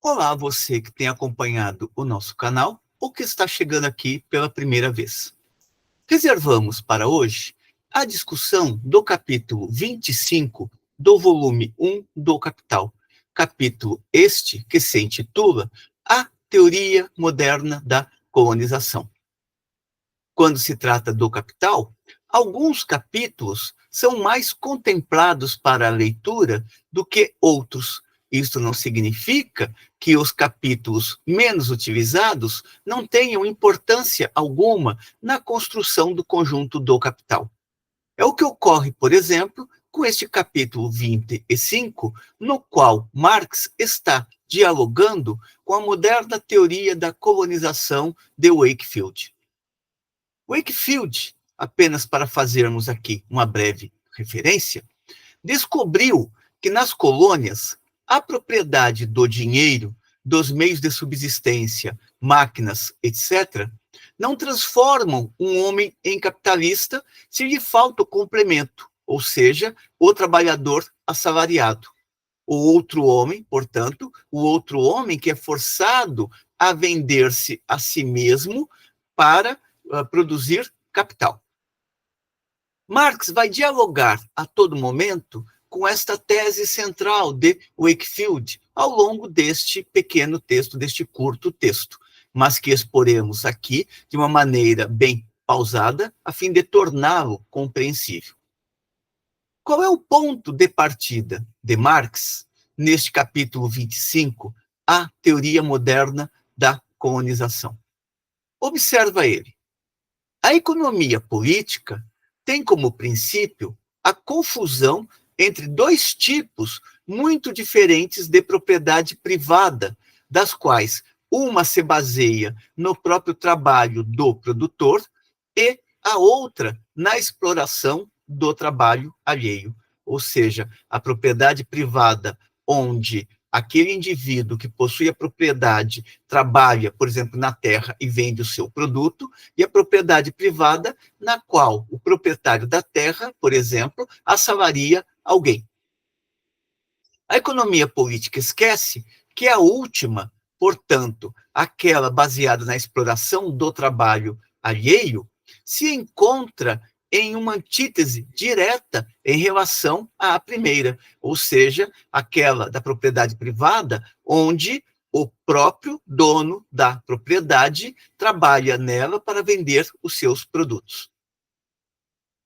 Olá, você que tem acompanhado o nosso canal ou que está chegando aqui pela primeira vez. Reservamos para hoje a discussão do capítulo 25 do volume 1 do Capital, capítulo este que se intitula A Teoria Moderna da Colonização. Quando se trata do Capital, alguns capítulos são mais contemplados para a leitura do que outros. Isso não significa que os capítulos menos utilizados não tenham importância alguma na construção do conjunto do Capital. É o que ocorre, por exemplo, com este capítulo 25, no qual Marx está dialogando com a moderna teoria da colonização de Wakefield. Wakefield, apenas para fazermos aqui uma breve referência, descobriu que nas colônias a propriedade do dinheiro, dos meios de subsistência, máquinas, etc., não transformam um homem em capitalista se lhe falta o complemento, ou seja, o trabalhador assalariado. O outro homem, portanto, o outro homem que é forçado a vender-se a si mesmo para produzir capital. Marx vai dialogar a todo momento com esta tese central de Wakefield ao longo deste pequeno texto, deste curto texto, mas que exporemos aqui de uma maneira bem pausada, a fim de torná-lo compreensível. Qual é o ponto de partida de Marx neste capítulo 25, A Teoria Moderna da Colonização? Observa ele. A economia política tem como princípio a confusão entre dois tipos muito diferentes de propriedade privada, das quais uma se baseia no próprio trabalho do produtor e a outra na exploração do trabalho alheio. Ou seja, a propriedade privada, onde aquele indivíduo que possui a propriedade trabalha, por exemplo, na terra e vende o seu produto, e a propriedade privada, na qual o proprietário da terra, por exemplo, assalaria alguém. A economia política esquece que a última, portanto, aquela baseada na exploração do trabalho alheio, se encontra em uma antítese direta em relação à primeira, ou seja, aquela da propriedade privada, onde o próprio dono da propriedade trabalha nela para vender os seus produtos.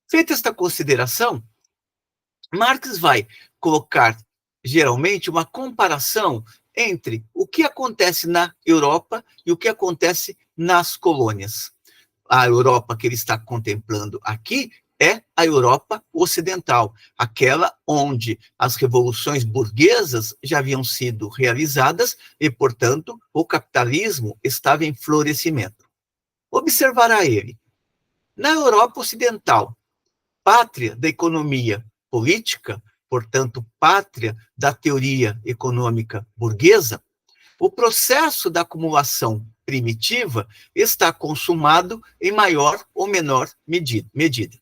Feita esta consideração, Marx vai colocar, geralmente, uma comparação entre o que acontece na Europa e o que acontece nas colônias. A Europa que ele está contemplando aqui é a Europa ocidental, aquela onde as revoluções burguesas já haviam sido realizadas e, portanto, o capitalismo estava em florescimento. Observará ele, na Europa ocidental, pátria da economia política, portanto, pátria da teoria econômica burguesa, o processo da acumulação primitiva está consumado em maior ou menor medida.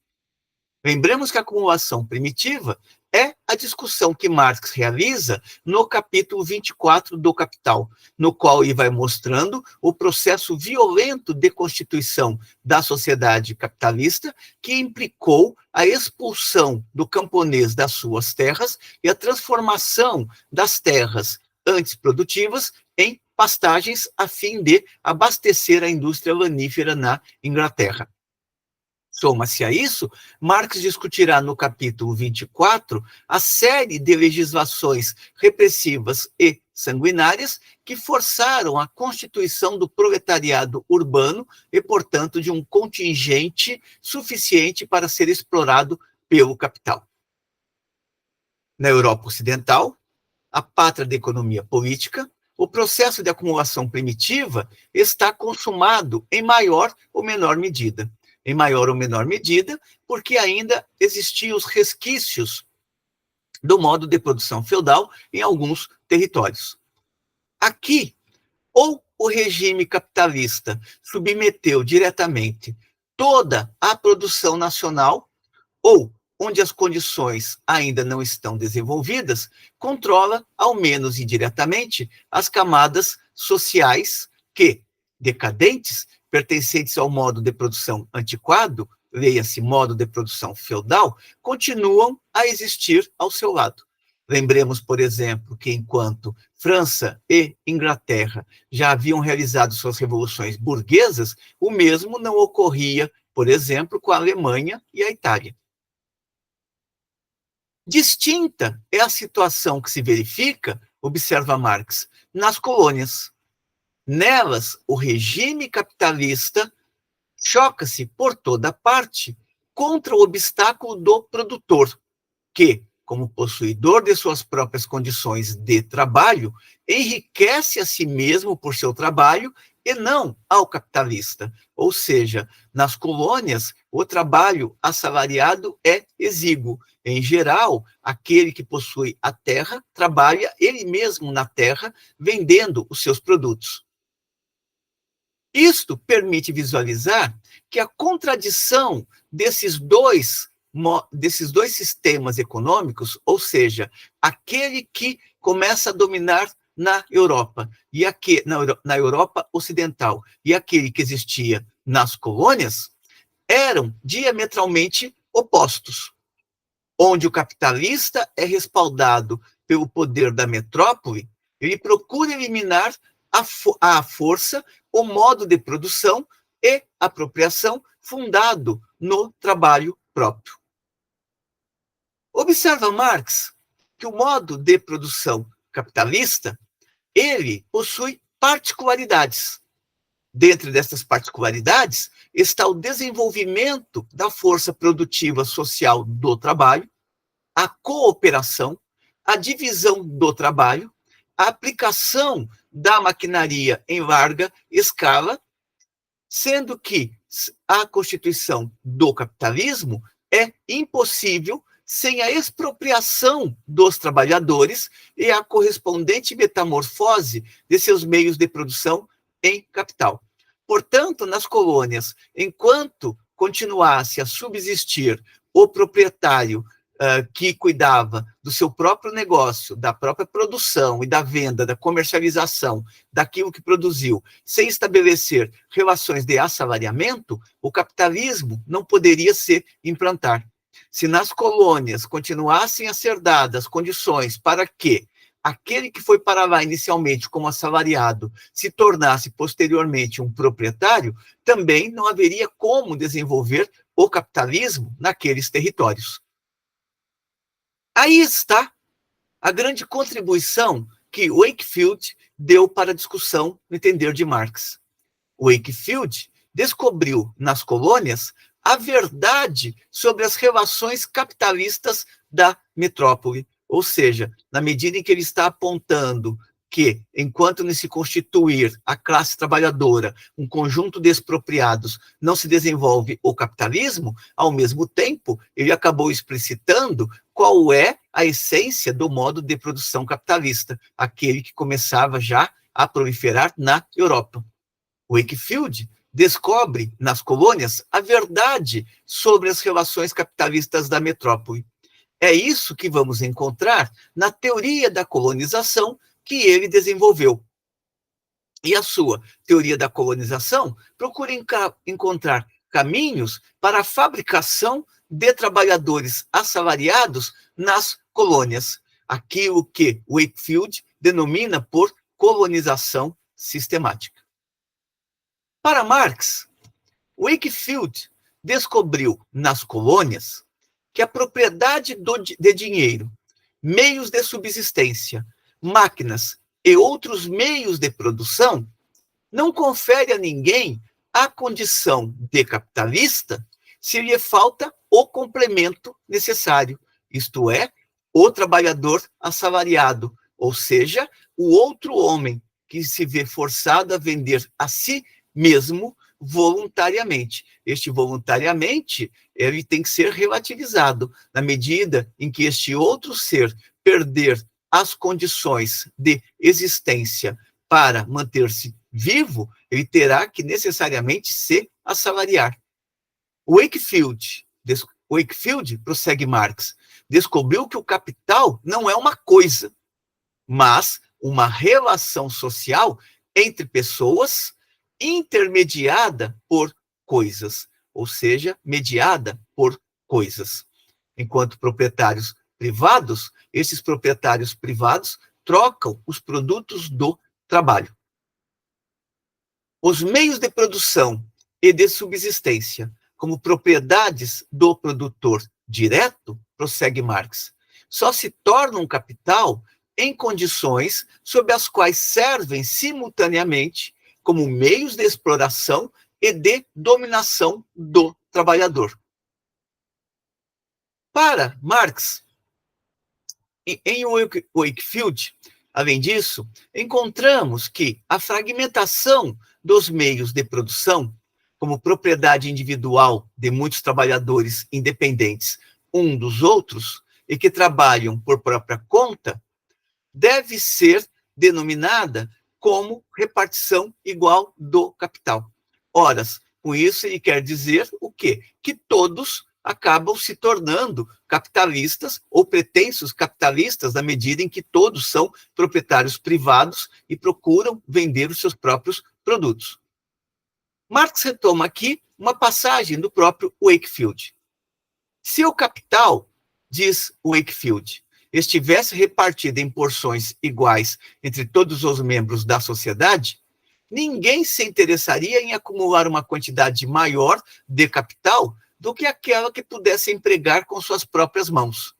Lembremos que a acumulação primitiva é a discussão que Marx realiza no capítulo 24 do Capital, no qual ele vai mostrando o processo violento de constituição da sociedade capitalista que implicou a expulsão do camponês das suas terras e a transformação das terras antes produtivas em pastagens a fim de abastecer a indústria lanífera na Inglaterra. Soma-se a isso, Marx discutirá no capítulo 24 a série de legislações repressivas e sanguinárias que forçaram a constituição do proletariado urbano e, portanto, de um contingente suficiente para ser explorado pelo capital. Na Europa Ocidental, a pátria da economia política, o processo de acumulação primitiva está consumado em maior ou menor medida. Em maior ou menor medida, porque ainda existiam os resquícios do modo de produção feudal em alguns territórios. Aqui, ou o regime capitalista submeteu diretamente toda a produção nacional, ou onde as condições ainda não estão desenvolvidas, controla, ao menos indiretamente, as camadas sociais que, decadentes, pertencentes ao modo de produção antiquado, leia-se modo de produção feudal, continuam a existir ao seu lado. Lembremos, por exemplo, que enquanto França e Inglaterra já haviam realizado suas revoluções burguesas, o mesmo não ocorria, por exemplo, com a Alemanha e a Itália. Distinta é a situação que se verifica, observa Marx, nas colônias. Nelas, o regime capitalista choca-se por toda parte contra o obstáculo do produtor, que, como possuidor de suas próprias condições de trabalho, enriquece a si mesmo por seu trabalho e não ao capitalista. Ou seja, nas colônias, o trabalho assalariado é exíguo. Em geral, aquele que possui a terra trabalha ele mesmo na terra, vendendo os seus produtos. Isto permite visualizar que a contradição desses dois sistemas econômicos, ou seja, aquele que começa a dominar na Europa, na Europa Ocidental, e aquele que existia nas colônias, eram diametralmente opostos. Onde o capitalista é respaldado pelo poder da metrópole, ele procura eliminar à força o modo de produção e apropriação fundado no trabalho próprio. Observa Marx que o modo de produção capitalista, ele possui particularidades. Dentre dessas particularidades está o desenvolvimento da força produtiva social do trabalho, a cooperação, a divisão do trabalho, a aplicação da maquinaria em larga escala, sendo que a constituição do capitalismo é impossível sem a expropriação dos trabalhadores e a correspondente metamorfose de seus meios de produção em capital. Portanto, nas colônias, enquanto continuasse a subsistir o proprietário que cuidava do seu próprio negócio, da própria produção e da venda, da comercialização daquilo que produziu, sem estabelecer relações de assalariamento, o capitalismo não poderia se implantar. Se nas colônias continuassem a ser dadas condições para que aquele que foi para lá inicialmente como assalariado se tornasse posteriormente um proprietário, também não haveria como desenvolver o capitalismo naqueles territórios. Aí está a grande contribuição que Wakefield deu para a discussão no entender de Marx. Wakefield descobriu nas colônias a verdade sobre as relações capitalistas da metrópole, ou seja, na medida em que ele está apontando que, enquanto não se constituir a classe trabalhadora, um conjunto de expropriados, não se desenvolve o capitalismo, ao mesmo tempo, ele acabou explicitando qual é a essência do modo de produção capitalista, aquele que começava já a proliferar na Europa. Wakefield descobre nas colônias a verdade sobre as relações capitalistas da metrópole. É isso que vamos encontrar na teoria da colonização que ele desenvolveu. E a sua teoria da colonização procura encontrar caminhos para a fabricação de trabalhadores assalariados nas colônias, aquilo que Wakefield denomina por colonização sistemática. Para Marx, Wakefield descobriu nas colônias que a propriedade de dinheiro, meios de subsistência, máquinas e outros meios de produção não confere a ninguém a condição de capitalista se lhe falta o complemento necessário, isto é, o trabalhador assalariado, ou seja, o outro homem que se vê forçado a vender a si mesmo voluntariamente. Este voluntariamente, ele tem que ser relativizado, na medida em que este outro ser perder as condições de existência para manter-se vivo, ele terá que necessariamente se assalariar. Wakefield, prossegue Marx, descobriu que o capital não é uma coisa, mas uma relação social entre pessoas intermediada por coisas, ou seja, mediada por coisas. Enquanto proprietários privados, esses proprietários privados trocam os produtos do trabalho. Os meios de produção e de subsistência, como propriedades do produtor direto, prossegue Marx, só se tornam capital em condições sob as quais servem simultaneamente como meios de exploração e de dominação do trabalhador. Para Marx, em Wakefield, além disso, encontramos que a fragmentação dos meios de produção, como propriedade individual de muitos trabalhadores independentes um dos outros e que trabalham por própria conta, deve ser denominada como repartição igual do capital. Ora, com isso ele quer dizer o quê? Que todos acabam se tornando capitalistas ou pretensos capitalistas na medida em que todos são proprietários privados e procuram vender os seus próprios produtos. Marx retoma aqui uma passagem do próprio Wakefield. Se o capital, diz Wakefield, estivesse repartido em porções iguais entre todos os membros da sociedade, ninguém se interessaria em acumular uma quantidade maior de capital do que aquela que pudesse empregar com suas próprias mãos.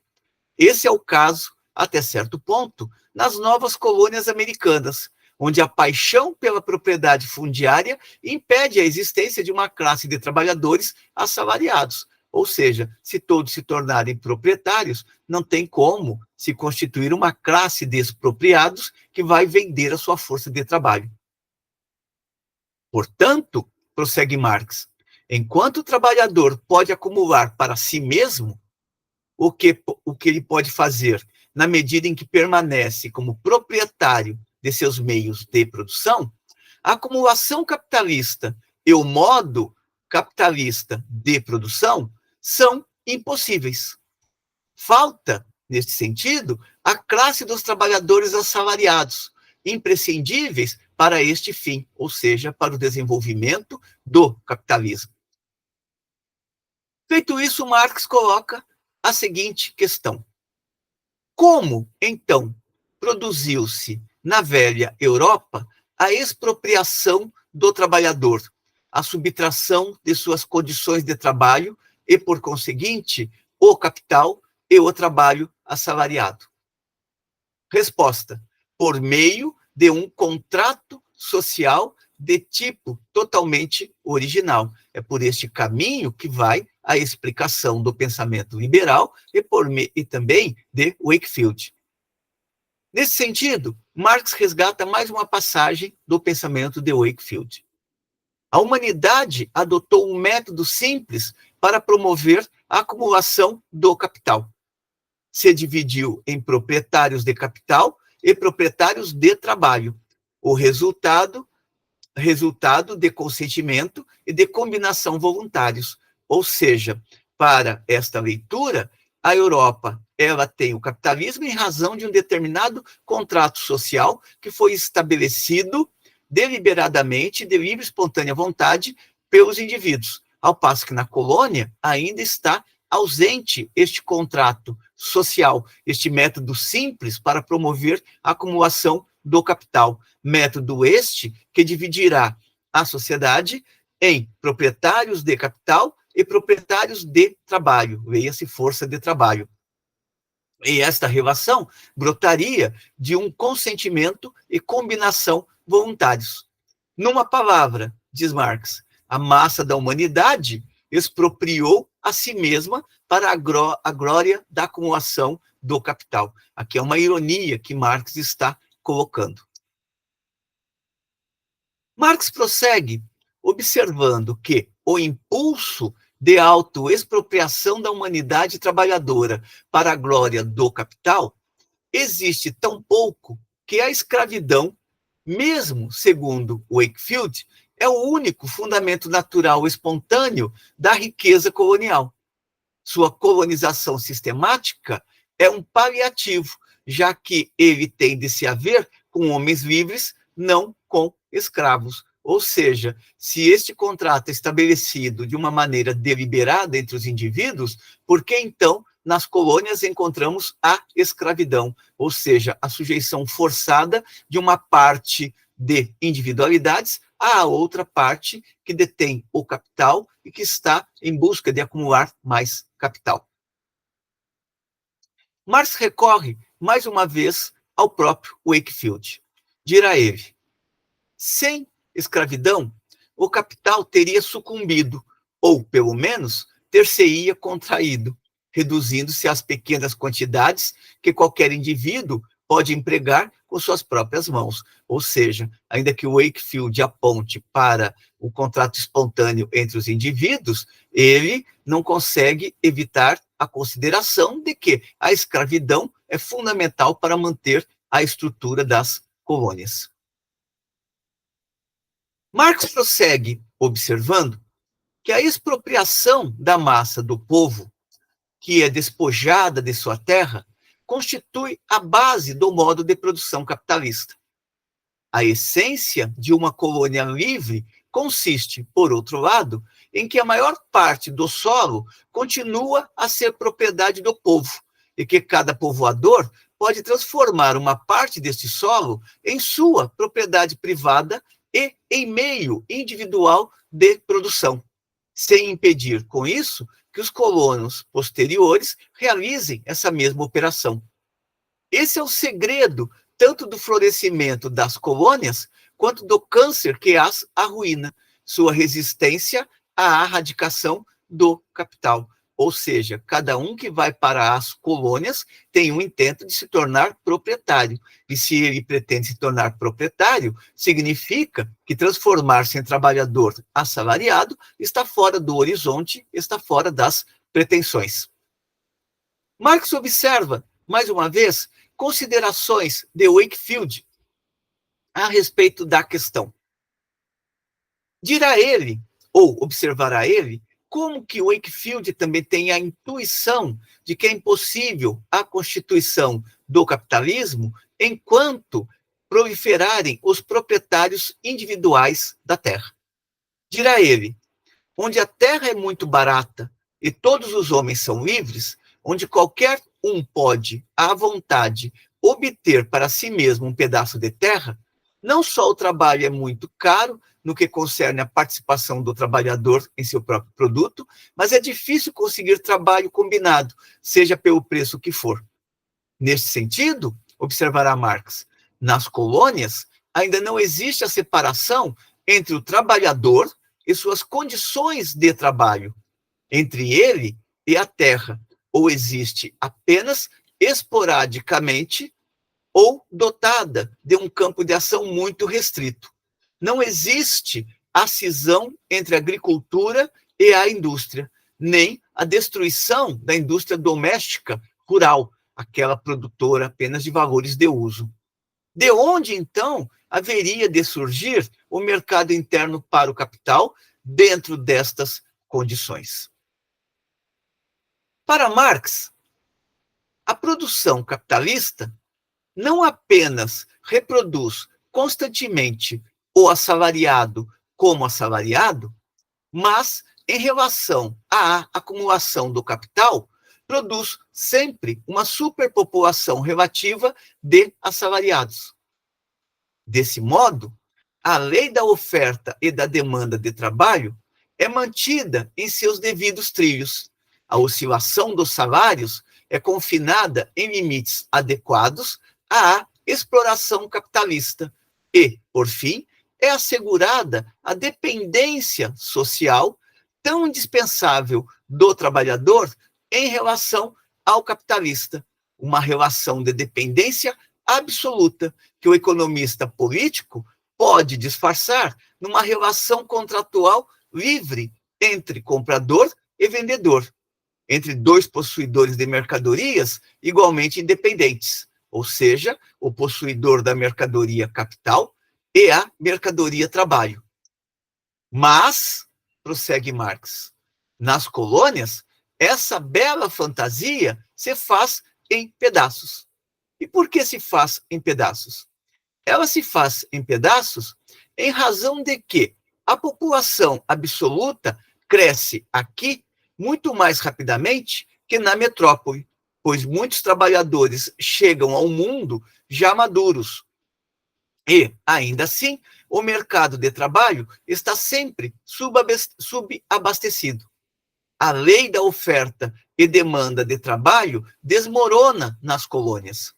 Esse é o caso, até certo ponto, nas novas colônias americanas, onde a paixão pela propriedade fundiária impede a existência de uma classe de trabalhadores assalariados. Ou seja, se todos se tornarem proprietários, não tem como se constituir uma classe de expropriados que vai vender a sua força de trabalho. Portanto, prossegue Marx, enquanto o trabalhador pode acumular para si mesmo o que ele pode fazer na medida em que permanece como proprietário de seus meios de produção, a acumulação capitalista e o modo capitalista de produção são impossíveis. Falta, neste sentido, a classe dos trabalhadores assalariados, imprescindíveis para este fim, ou seja, para o desenvolvimento do capitalismo. Feito isso, Marx coloca a seguinte questão: como, então, produziu-se na velha Europa a expropriação do trabalhador, a subtração de suas condições de trabalho e, por conseguinte, o capital e o trabalho assalariado? Resposta: por meio de um contrato social de tipo totalmente original. É por este caminho que vai a explicação do pensamento liberal e também de Wakefield. Nesse sentido, Marx resgata mais uma passagem do pensamento de Wakefield. A humanidade adotou um método simples para promover a acumulação do capital. Se dividiu em proprietários de capital e proprietários de trabalho. O resultado de consentimento e de combinação voluntários. Ou seja, para esta leitura, a Europa ela tem o capitalismo em razão de um determinado contrato social que foi estabelecido deliberadamente, de livre e espontânea vontade, pelos indivíduos, ao passo que na colônia ainda está ausente este contrato social, este método simples para promover a acumulação do capital. Método este que dividirá a sociedade em proprietários de capital e proprietários de trabalho, leia-se força de trabalho. E esta relação brotaria de um consentimento e combinação voluntários. Numa palavra, diz Marx, a massa da humanidade expropriou a si mesma para a glória da acumulação do capital. Aqui é uma ironia que Marx está colocando. Marx prossegue observando que o impulso de autoexpropriação da humanidade trabalhadora para a glória do capital existe tão pouco que a escravidão, mesmo segundo Wakefield, é o único fundamento natural espontâneo da riqueza colonial. Sua colonização sistemática é um paliativo, já que ele tem de se haver com homens livres, não com escravos. Ou seja, se este contrato é estabelecido de uma maneira deliberada entre os indivíduos, por que então nas colônias encontramos a escravidão, ou seja, a sujeição forçada de uma parte de individualidades à outra parte que detém o capital e que está em busca de acumular mais capital. Marx recorre, mais uma vez, ao próprio Wakefield. Dirá ele: sem escravidão, o capital teria sucumbido, ou, pelo menos, ter-se-ia contraído, reduzindo-se às pequenas quantidades que qualquer indivíduo pode empregar com suas próprias mãos. Ou seja, ainda que o Wakefield aponte para o contrato espontâneo entre os indivíduos, ele não consegue evitar a consideração de que a escravidão é fundamental para manter a estrutura das colônias. Marx prossegue observando que a expropriação da massa do povo, que é despojada de sua terra, constitui a base do modo de produção capitalista. A essência de uma colônia livre consiste, por outro lado, em que a maior parte do solo continua a ser propriedade do povo e que cada povoador pode transformar uma parte deste solo em sua propriedade privada e em meio individual de produção, sem impedir, com isso, que os colonos posteriores realizem essa mesma operação. Esse é o segredo tanto do florescimento das colônias quanto do câncer que as arruína, sua resistência à erradicação do capital. Ou seja, cada um que vai para as colônias tem um intento de se tornar proprietário. E se ele pretende se tornar proprietário, significa que transformar-se em trabalhador assalariado está fora do horizonte, está fora das pretensões. Marx observa, mais uma vez, considerações de Wakefield a respeito da questão. Dirá ele, ou observará ele, como que Wakefield também tem a intuição de que é impossível a constituição do capitalismo enquanto proliferarem os proprietários individuais da terra. Dirá ele, onde a terra é muito barata e todos os homens são livres, onde qualquer um pode, à vontade, obter para si mesmo um pedaço de terra, não só o trabalho é muito caro no que concerne a participação do trabalhador em seu próprio produto, mas é difícil conseguir trabalho combinado, seja pelo preço que for. Neste sentido, observará Marx, nas colônias ainda não existe a separação entre o trabalhador e suas condições de trabalho, entre ele e a terra, ou existe apenas esporadicamente ou dotada de um campo de ação muito restrito. Não existe a cisão entre a agricultura e a indústria, nem a destruição da indústria doméstica rural, aquela produtora apenas de valores de uso. De onde, então, haveria de surgir o mercado interno para o capital dentro destas condições? Para Marx, a produção capitalista não apenas reproduz constantemente o assalariado como assalariado, mas, em relação à acumulação do capital, produz sempre uma superpopulação relativa de assalariados. Desse modo, a lei da oferta e da demanda de trabalho é mantida em seus devidos trilhos. A oscilação dos salários é confinada em limites adequados à exploração capitalista e, por fim, é assegurada a dependência social tão indispensável do trabalhador em relação ao capitalista, uma relação de dependência absoluta que o economista político pode disfarçar numa relação contratual livre entre comprador e vendedor, entre dois possuidores de mercadorias igualmente independentes, ou seja, o possuidor da mercadoria capital e a mercadoria trabalho. Mas, prossegue Marx, nas colônias essa bela fantasia se faz em pedaços. E por que se faz em pedaços? Ela se faz em pedaços em razão de que a população absoluta cresce aqui muito mais rapidamente que na metrópole, pois muitos trabalhadores chegam ao mundo já maduros. E, ainda assim, o mercado de trabalho está sempre subabastecido. A lei da oferta e demanda de trabalho desmorona nas colônias.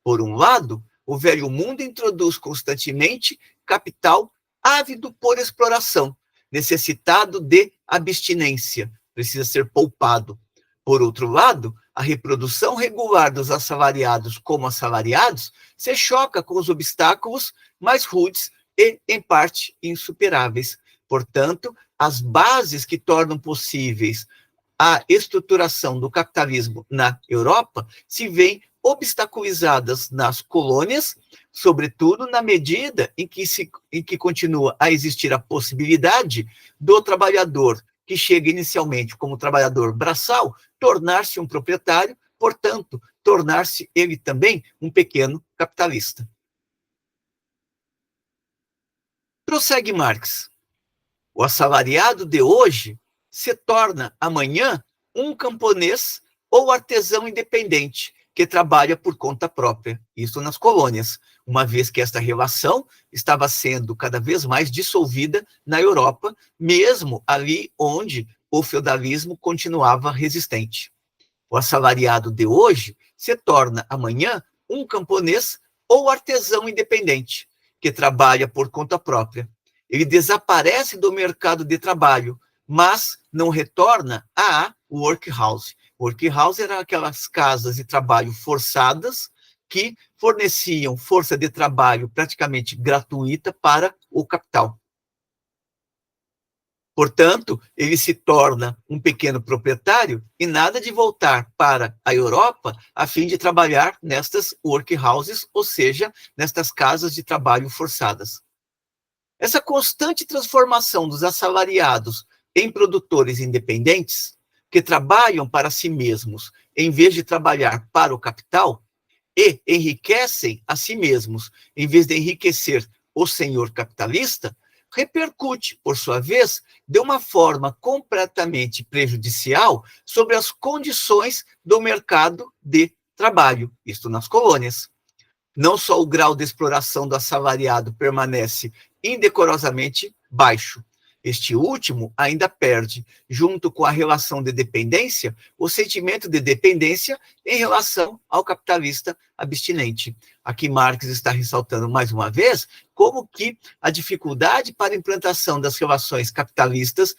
Por um lado, o velho mundo introduz constantemente capital ávido por exploração, necessitado de abstinência, precisa ser poupado. Por outro lado, a reprodução regular dos assalariados como assalariados se choca com os obstáculos mais rudes e, em parte, insuperáveis. Portanto, as bases que tornam possíveis a estruturação do capitalismo na Europa se veem obstaculizadas nas colônias, sobretudo na medida em que continua a existir a possibilidade do trabalhador, que chega inicialmente como trabalhador braçal, tornar-se um proprietário, portanto, tornar-se ele também um pequeno capitalista. Prossegue Marx. O assalariado de hoje se torna amanhã um camponês ou artesão independente que trabalha por conta própria, isso nas colônias, uma vez que esta relação estava sendo cada vez mais dissolvida na Europa, mesmo ali onde o feudalismo continuava resistente. O assalariado de hoje se torna amanhã um camponês ou artesão independente que trabalha por conta própria. Ele desaparece do mercado de trabalho, mas não retorna à workhouse. Workhouse eram aquelas casas de trabalho forçadas que forneciam força de trabalho praticamente gratuita para o capital. Portanto, ele se torna um pequeno proprietário e nada de voltar para a Europa a fim de trabalhar nestas workhouses, ou seja, nestas casas de trabalho forçadas. Essa constante transformação dos assalariados em produtores independentes, que trabalham para si mesmos em vez de trabalhar para o capital, e enriquecem a si mesmos em vez de enriquecer o senhor capitalista, repercute, por sua vez, de uma forma completamente prejudicial sobre as condições do mercado de trabalho, isto nas colônias. Não só o grau de exploração do assalariado permanece indecorosamente baixo, este último ainda perde, junto com a relação de dependência, o sentimento de dependência em relação ao capitalista abstinente. Aqui Marx está ressaltando mais uma vez como que a dificuldade para a implantação das relações capitalistas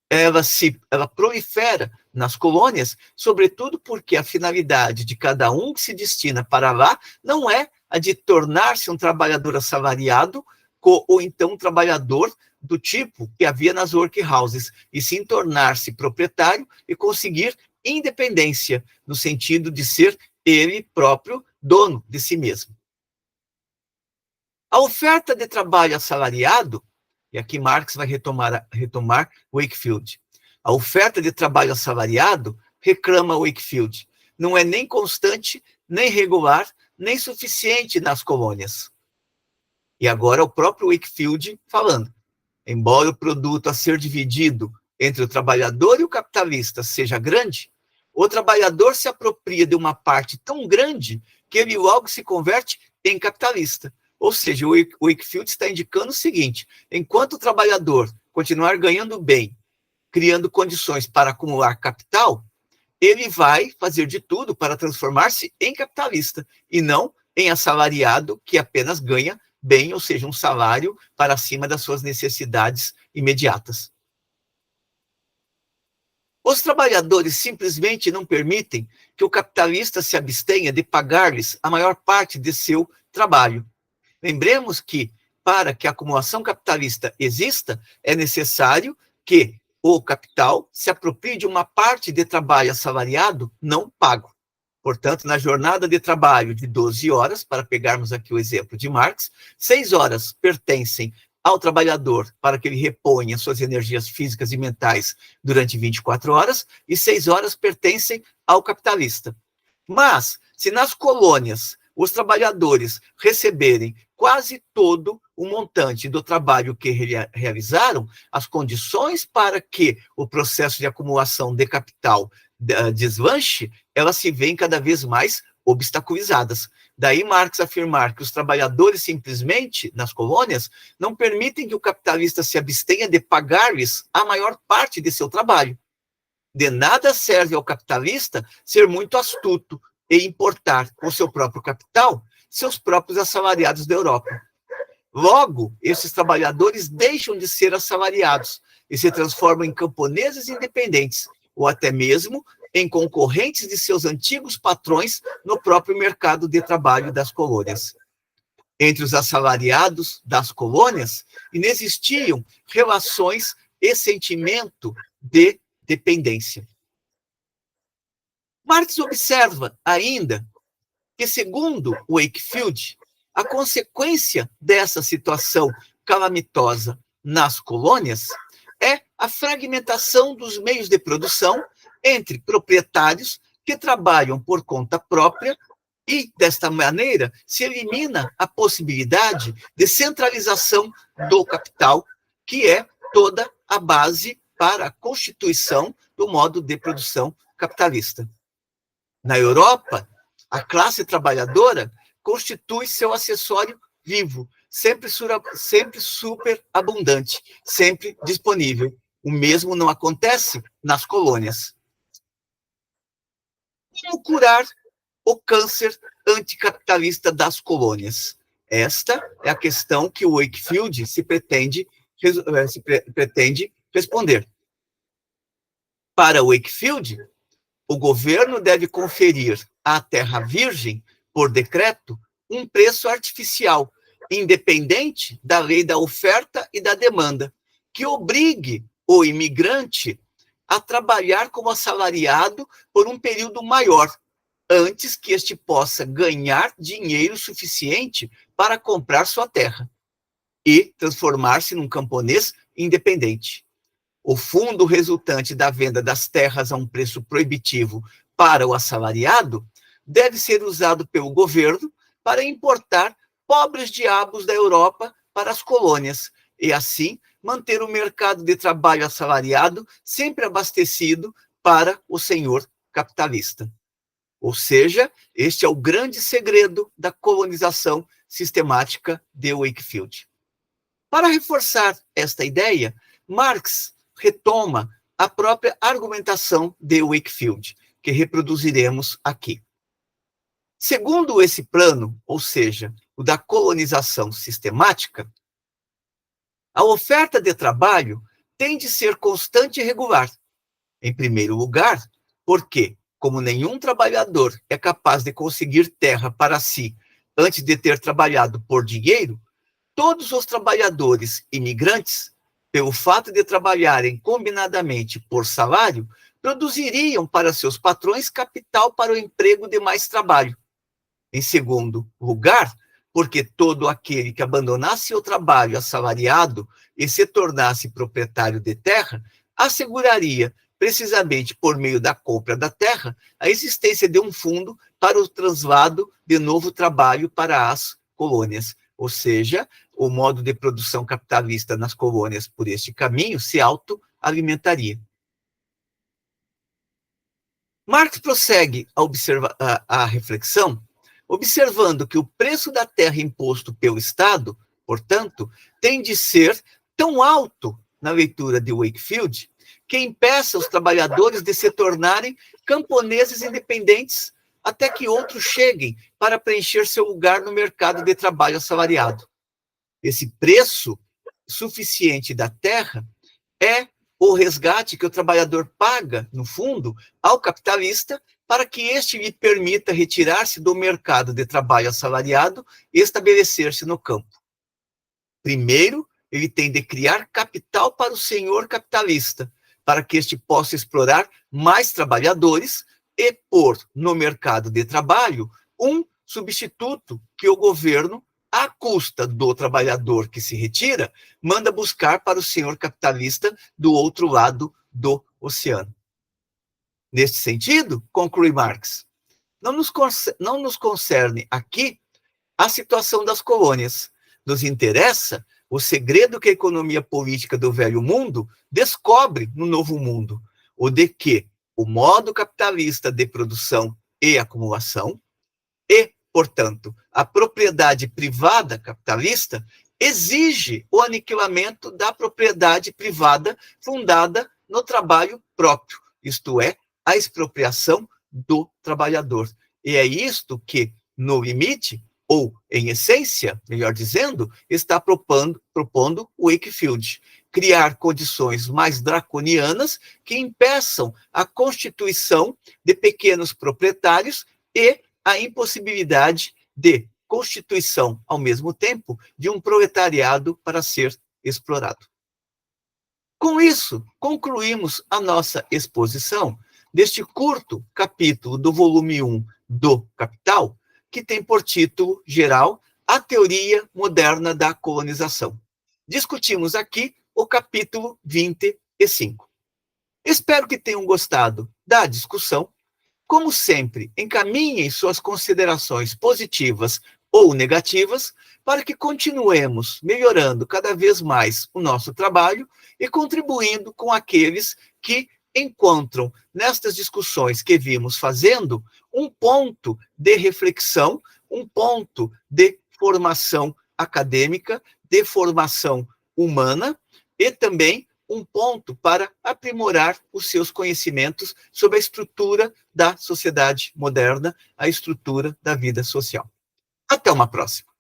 ela prolifera nas colônias, sobretudo porque a finalidade de cada um que se destina para lá não é a de tornar-se um trabalhador assalariado ou então um trabalhador do tipo que havia nas workhouses, e sim tornar-se proprietário e conseguir independência, no sentido de ser ele próprio dono de si mesmo. A oferta de trabalho assalariado, e aqui Marx vai retomar Wakefield, a oferta de trabalho assalariado, reclama Wakefield, não é nem constante, nem regular, nem suficiente nas colônias. E agora o próprio Wakefield falando. Embora o produto a ser dividido entre o trabalhador e o capitalista seja grande, o trabalhador se apropria de uma parte tão grande que ele logo se converte em capitalista. Ou seja, o Wakefield está indicando o seguinte: enquanto o trabalhador continuar ganhando bem, criando condições para acumular capital, ele vai fazer de tudo para transformar-se em capitalista e não em assalariado que apenas ganha bem, ou seja, um salário para acima das suas necessidades imediatas. Os trabalhadores simplesmente não permitem que o capitalista se abstenha de pagar-lhes a maior parte de seu trabalho. Lembremos que, para que a acumulação capitalista exista, é necessário que o capital se aproprie de uma parte de trabalho assalariado não pago. Portanto, na jornada de trabalho de 12 horas, para pegarmos aqui o exemplo de Marx, 6 horas pertencem ao trabalhador para que ele reponha suas energias físicas e mentais durante 24 horas, e 6 horas pertencem ao capitalista. Mas, se nas colônias os trabalhadores receberem quase todo o montante do trabalho que realizaram, as condições para que o processo de acumulação de capital deslanche, elas se veem cada vez mais obstaculizadas. Daí Marx afirmar que os trabalhadores simplesmente, nas colônias, não permitem que o capitalista se abstenha de pagar-lhes a maior parte de seu trabalho. De nada serve ao capitalista ser muito astuto e importar com seu próprio capital seus próprios assalariados da Europa. Logo, esses trabalhadores deixam de ser assalariados e se transformam em camponeses independentes, ou até mesmo em concorrentes de seus antigos patrões no próprio mercado de trabalho das colônias. Entre os assalariados das colônias, inexistiam relações e sentimento de dependência. Marx observa ainda que, segundo Wakefield, a consequência dessa situação calamitosa nas colônias é a fragmentação dos meios de produção entre proprietários que trabalham por conta própria e, desta maneira, se elimina a possibilidade de centralização do capital, que é toda a base para a constituição do modo de produção capitalista. Na Europa, a classe trabalhadora constitui seu acessório vivo, sempre super abundante, sempre disponível. O mesmo não acontece nas colônias. Como curar o câncer anticapitalista das colônias? Esta é a questão que o Wakefield se pretende responder. Para Wakefield, o governo deve conferir à terra virgem, por decreto, um preço artificial, independente da lei da oferta e da demanda, que obrigue o imigrante a trabalhar como assalariado por um período maior, antes que este possa ganhar dinheiro suficiente para comprar sua terra e transformar-se num camponês independente. O fundo resultante da venda das terras a um preço proibitivo para o assalariado deve ser usado pelo governo para importar pobres diabos da Europa para as colônias e, assim, manter o mercado de trabalho assalariado sempre abastecido para o senhor capitalista. Ou seja, este é o grande segredo da colonização sistemática de Wakefield. Para reforçar esta ideia, Marx retoma a própria argumentação de Wakefield, que reproduziremos aqui. Segundo esse plano, ou seja, o da colonização sistemática, a oferta de trabalho tem de ser constante e regular. Em primeiro lugar, porque, como nenhum trabalhador é capaz de conseguir terra para si antes de ter trabalhado por dinheiro, todos os trabalhadores imigrantes, pelo fato de trabalharem combinadamente por salário, produziriam para seus patrões capital para o emprego de mais trabalho. Em segundo lugar, porque todo aquele que abandonasse o trabalho assalariado e se tornasse proprietário de terra, asseguraria, precisamente por meio da compra da terra, a existência de um fundo para o translado de novo trabalho para as colônias. Ou seja, o modo de produção capitalista nas colônias por este caminho se autoalimentaria. Marx prossegue a reflexão, observando que o preço da terra imposto pelo Estado, portanto, tem de ser tão alto, na leitura de Wakefield, que impeça os trabalhadores de se tornarem camponeses independentes até que outros cheguem para preencher seu lugar no mercado de trabalho assalariado. Esse preço suficiente da terra é o resgate que o trabalhador paga, no fundo, ao capitalista, para que este lhe permita retirar-se do mercado de trabalho assalariado e estabelecer-se no campo. Primeiro, ele tem de criar capital para o senhor capitalista, para que este possa explorar mais trabalhadores e pôr no mercado de trabalho um substituto que o governo à custa do trabalhador que se retira, manda buscar para o senhor capitalista do outro lado do oceano. Neste sentido, conclui Marx, não nos concerne aqui a situação das colônias. Nos interessa o segredo que a economia política do velho mundo descobre no novo mundo, o de que o modo capitalista de produção e acumulação e, portanto, a propriedade privada capitalista exige o aniquilamento da propriedade privada fundada no trabalho próprio, isto é, a expropriação do trabalhador. E é isto que, no limite, ou em essência, melhor dizendo, está propondo o Wakefield, criar condições mais draconianas que impeçam a constituição de pequenos proprietários e a impossibilidade de constituição, ao mesmo tempo, de um proletariado para ser explorado. Com isso, concluímos a nossa exposição deste curto capítulo do volume 1 do Capital, que tem por título geral A Teoria Moderna da Colonização. Discutimos aqui o capítulo 25. Espero que tenham gostado da discussão. Como sempre, encaminhem suas considerações positivas ou negativas para que continuemos melhorando cada vez mais o nosso trabalho e contribuindo com aqueles que encontram nestas discussões que vimos fazendo um ponto de reflexão, um ponto de formação acadêmica, de formação humana e também um ponto para aprimorar os seus conhecimentos sobre a estrutura da sociedade moderna, a estrutura da vida social. Até uma próxima.